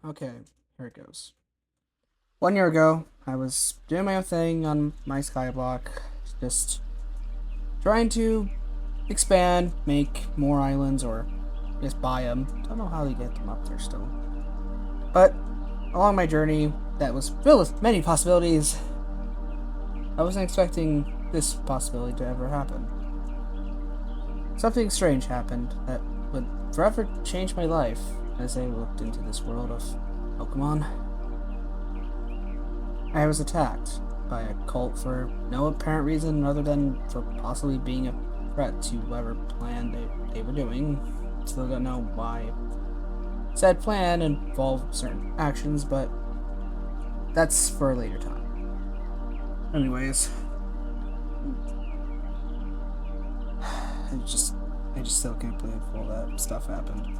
Okay, here it goes. 1 year ago, I was doing my own thing on my skyblock, just trying to expand, make more islands, or just buy them. Don't know how to get them up there still. But along my journey, that was filled with many possibilities, I wasn't expecting this possibility to ever happen. Something strange happened that would forever change my life as I looked into this world of Pokemon. I was attacked by a cult for no apparent reason other than for possibly being a threat to whatever plan they were doing. Still don't know why said plan involved certain actions, but that's for a later time. Anyways, I just still can't believe all that stuff happened.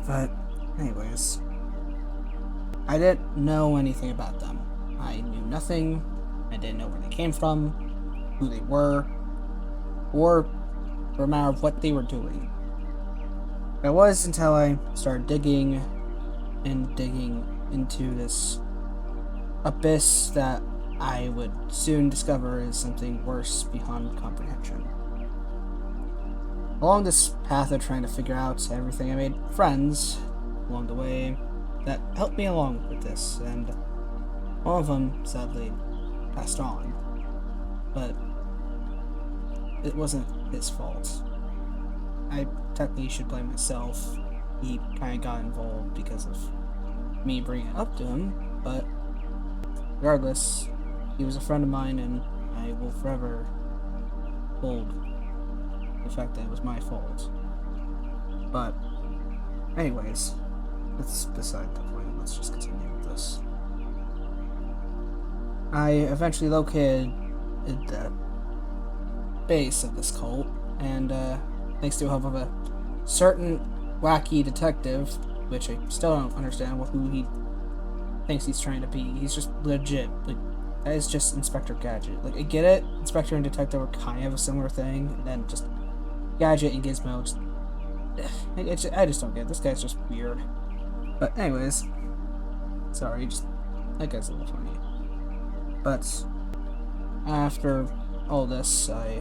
But anyways, I didn't know anything about them. I knew nothing. I didn't know where they came from, who they were, or for a matter of what they were doing. It was until I started digging into this abyss that I would soon discover is something worse beyond comprehension. Along this path of trying to figure out everything, I made friends along the way that helped me along with this, and one of them sadly passed on. But it wasn't his fault. I technically should blame myself. He kind of got involved because of me bringing it up to him, but regardless, he was a friend of mine, and I will forever hold the fact that it was my fault. But anyways, that's beside the point. Let's just continue with this. I eventually located the base of this cult, and thanks to the help of a certain wacky detective, which I still don't understand who he thinks he's trying to be. He's just legit. Like, that is just Inspector Gadget. Like, I get it. Inspector and Detective are kind of a similar thing, and then just Gadget and Gizmo. I just don't get it. This guy's just weird. But anyways, sorry, just that guy's a little funny. But after all this, I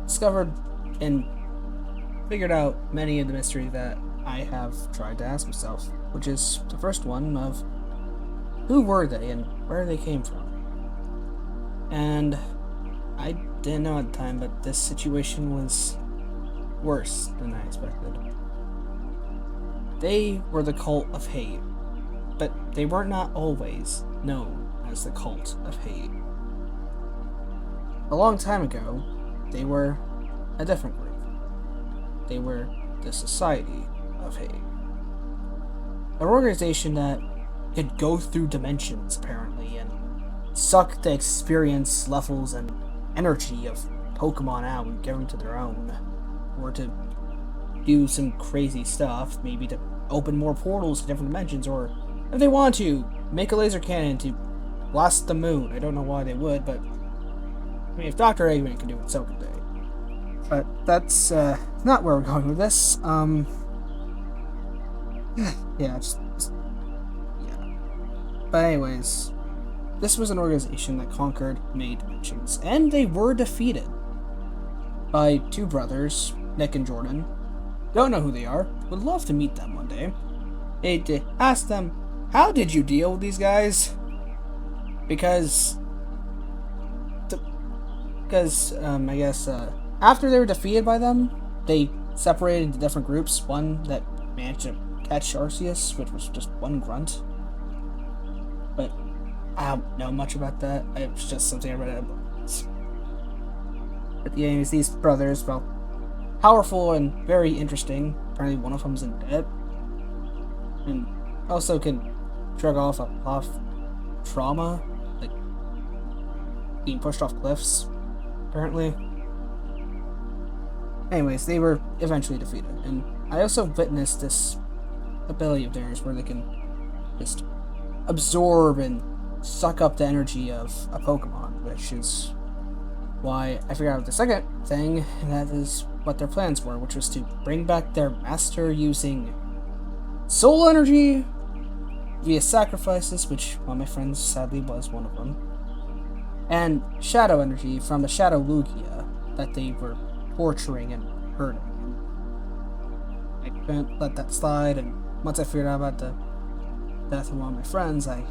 discovered and figured out many of the mysteries that I have tried to ask myself, which is the first one of who were they and where they came from. And I didn't know at the time, but this situation was worse than I expected. They were the Cult of Hate, but they were not always known as the Cult of Hate. A long time ago, they were a different group. They were the Society of Hate. An organization that could go through dimensions, apparently, and suck the experience levels and energy of Pokemon out and give them to their own. Or to do some crazy stuff, maybe to open more portals to different dimensions, or if they want to, make a laser cannon to blast the moon. I don't know why they would, but I mean, if Dr. Eggman can do it, so could they. But that's not where we're going with this. Yeah. But anyways, this was an organization that conquered many dimensions, and they were defeated by two brothers, Nick and Jordan. Don't know who they are. Would love to meet them one day. They'd ask them, how did you deal with these guys? Because I guess after they were defeated by them, they separated into different groups. One that managed to catch Arceus, which was just one grunt. But I don't know much about that. It was just something I read in a book. But anyways, these brothers, well, powerful and very interesting. Apparently one of them's in debt. And also can shrug off a lot of trauma, like being pushed off cliffs, apparently. Anyways, they were eventually defeated. And I also witnessed this ability of theirs where they can just absorb and suck up the energy of a Pokemon, which is why I figured out the second thing, and that is what their plans were, which was to bring back their master using soul energy via sacrifices, which one of my friends sadly was one of them, and shadow energy from the Shadow Lugia that they were torturing and hurting. I couldn't let that slide, and once I figured out about the death of one of my friends, I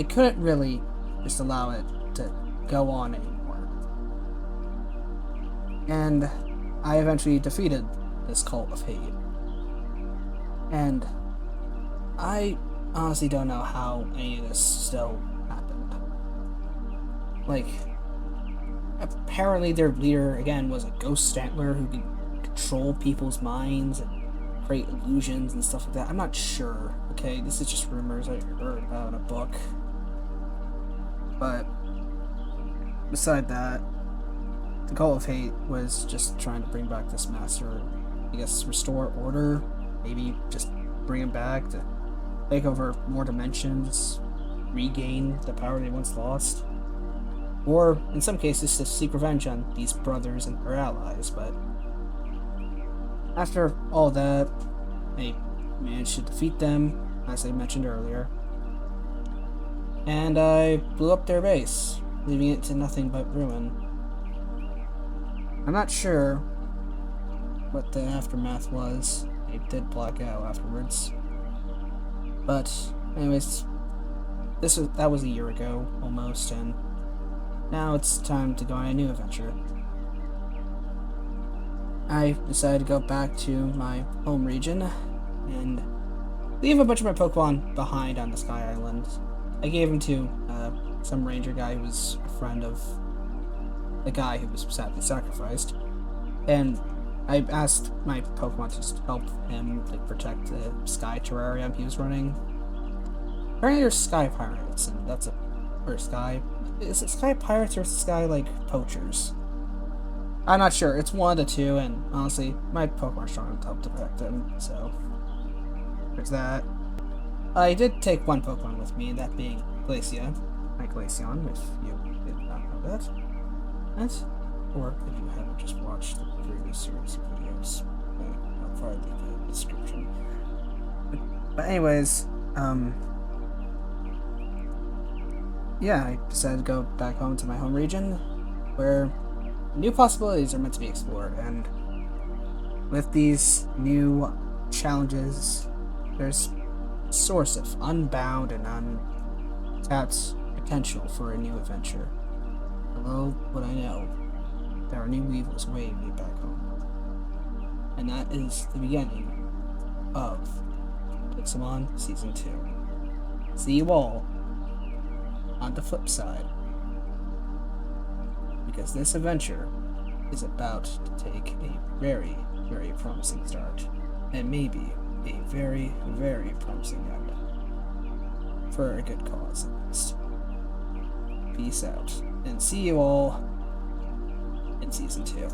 couldn't really just allow it to go on anymore. And I eventually defeated this cult of hate. And I honestly don't know how any of this still happened. Like, apparently their leader, again, was a ghost antler who could control people's minds and create illusions and stuff like that. I'm not sure, okay? This is just rumors I heard about in a book. But beside that, the Cult of Hate was just trying to bring back this master, I guess restore order, maybe just bring him back to take over more dimensions, regain the power they once lost, or in some cases to seek revenge on these brothers and their allies. But after all that, I managed to defeat them, as I mentioned earlier, and I blew up their base, leaving it to nothing but ruin. I'm not sure what the aftermath was. I did black out afterwards. But anyways, that was a year ago almost, and now it's time to go on a new adventure. I decided to go back to my home region and leave a bunch of my Pokemon behind on the Sky Island. I gave them to some ranger guy who was a friend of the guy who was sadly sacrificed, and I asked my Pokemon to just help him protect the Sky Terrarium he was running. Apparently there's Sky Pirates, and that's is it Sky Pirates or Sky Poachers? I'm not sure. It's one of the two, and honestly, my Pokemon are strong enough to help to protect them, so there's that. I did take one Pokemon with me, that being Glacia, my Glaceon, if you did not know that. Or if you haven't just watched the previous series of videos, I'll probably leave it in the description. But anyways, yeah, I decided to go back home to my home region, where new possibilities are meant to be explored, and with these new challenges, there's a source of unbound and untapped potential for a new adventure. Although, what I know, there are new evils awaiting me back home. And that is the beginning of Pokémon Season 2. See you all on the flip side, because this adventure is about to take a very, very promising start, and maybe a very, very promising end, for a good cause at least. Peace out, and see you all in Season 2.